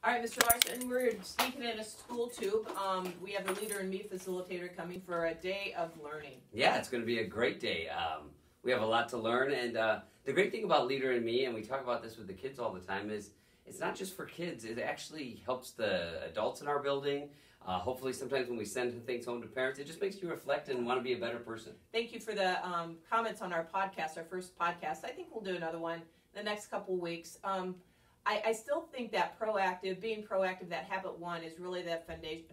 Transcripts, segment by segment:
All right, Mr. Larson, we're sneaking in a Schooltube. We have the Leader in Me facilitator coming for a day of learning. Yeah, it's going to be a great day. We have a lot to learn, and the great thing about Leader in Me, and we talk about this with the kids all the time, is it's not just for kids. It actually helps the adults in our building. Hopefully sometimes when we send things home to parents, it just makes you reflect and want to be a better person. Thank you for the comments on our podcast, our first podcast. I think we'll do another one the next couple weeks. I still think that being proactive, that habit one is really the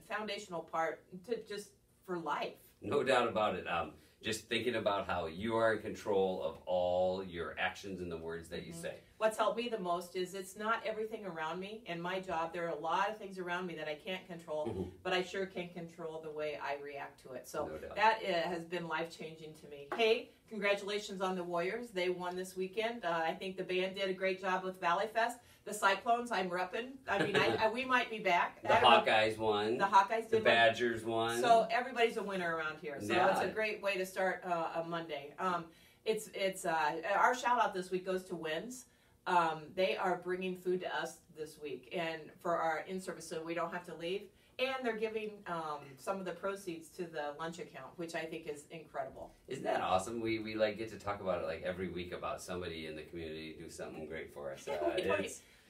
foundational part to just for life. No doubt about it. Just thinking about how you are in control of all your actions and the words that you say. What's helped me the most is it's not everything around me. In my job, there are a lot of things around me that I can't control, but I sure can control the way I react to it. So that has been life-changing to me. Hey, congratulations on the Warriors. They won this weekend. I think the band did a great job with Valley Fest. The Cyclones, I'm repping. I mean, we might be back. The Hawkeyes won. The Hawkeyes did. The Badgers won. So everybody's a winner around here. So it's a great way to start a Monday. It's our shout out this week goes to Wins. They are bringing food to us this week, and for our in-service, so we don't have to leave. And they're giving some of the proceeds to the lunch account, which I think is incredible. Isn't that awesome? We like get to talk about it like every week about somebody in the community do something great for us.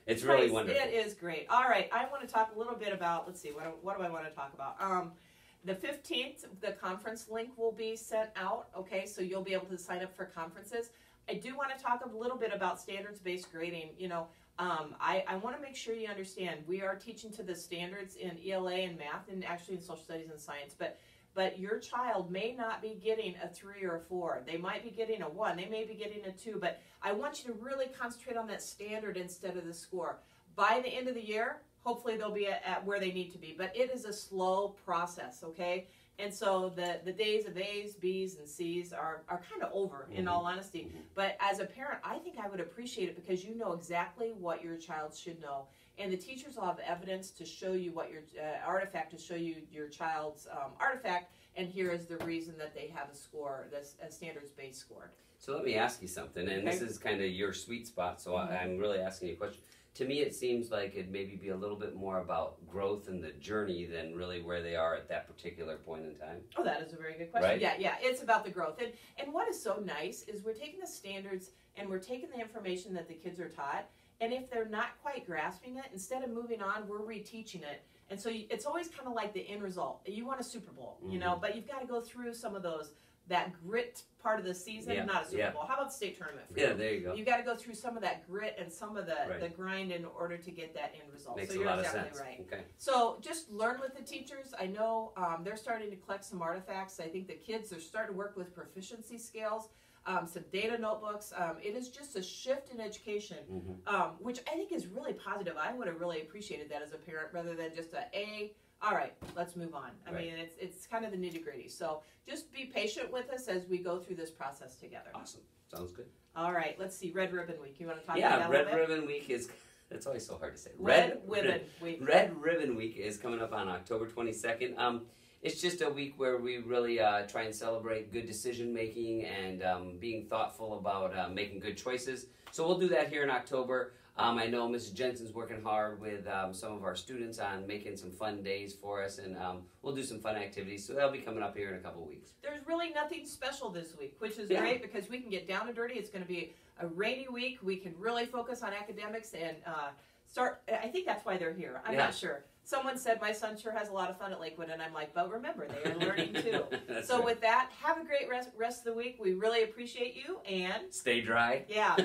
It's really wonderful. It is great. All right, I want to talk a little bit about, let's see, what do I want to talk about? The 15th, the conference link will be sent out, okay, so you'll be able to sign up for conferences. I do want to talk a little bit about standards-based grading. You know, I want to make sure you understand we are teaching to the standards in ELA and math and actually in social studies and science, but your child may not be getting a 3 or a 4. They might be getting a 1. They may be getting a 2, but I want you to really concentrate on that standard instead of the score. By the end of the year, hopefully they'll be at where they need to be, but it is a slow process, okay? And so the days of A's, B's, and C's are kind of over, in all honesty. But as a parent, I think I would appreciate it because you know exactly what your child should know. And the teachers will have evidence to show you what your artifact, to show you your child's artifact, and here is the reason that they have a score, a standards-based score. So let me ask you something, and this is kind of your sweet spot, so I'm really asking you a question. To me, it seems like it'd maybe be a little bit more about growth and the journey than really where they are at that particular point in time. Oh, that is a very good question. Right? Yeah, it's about the growth. And what is so nice is we're taking the standards and we're taking the information that the kids are taught, and if they're not quite grasping it, instead of moving on, we're reteaching it. And so it's always kind of like the end result. You want a Super Bowl, you know, but you've got to go through some of that grit part of the season, not a Super Bowl. How about the state tournament for you? Yeah, there you go. You got to go through some of that grit and some of the grind in order to get that end result. Makes so you're a lot exactly of sense. right. Okay. So just learn with the teachers. I know they're starting to collect some artifacts. I think the kids are starting to work with proficiency scales, some data notebooks. It is just a shift in education, which I think is really positive. I would have really appreciated that as a parent rather than just A. All right, let's move on. I mean, it's kind of the nitty-gritty. So just be patient with us as we go through this process together. Awesome. Sounds good. All right, let's see. Red Ribbon Week. You want to talk about that a little bit? Yeah, Red Ribbon Week is, it's always so hard to say. Red Ribbon Week. Red Ribbon Week is coming up on October 22nd. It's just a week where we really try and celebrate good decision-making and being thoughtful about making good choices. So we'll do that here in October. I know Mrs. Jensen's working hard with some of our students on making some fun days for us, and we'll do some fun activities. So that'll be coming up here in a couple weeks. There's really nothing special this week, which is great because we can get down and dirty. It's going to be a rainy week. We can really focus on academics and start. I think that's why they're here. I'm not sure. Someone said my son sure has a lot of fun at Lakewood, and I'm like, but remember, they are learning too. So with that, have a great rest of the week. We really appreciate you, and stay dry. Yeah.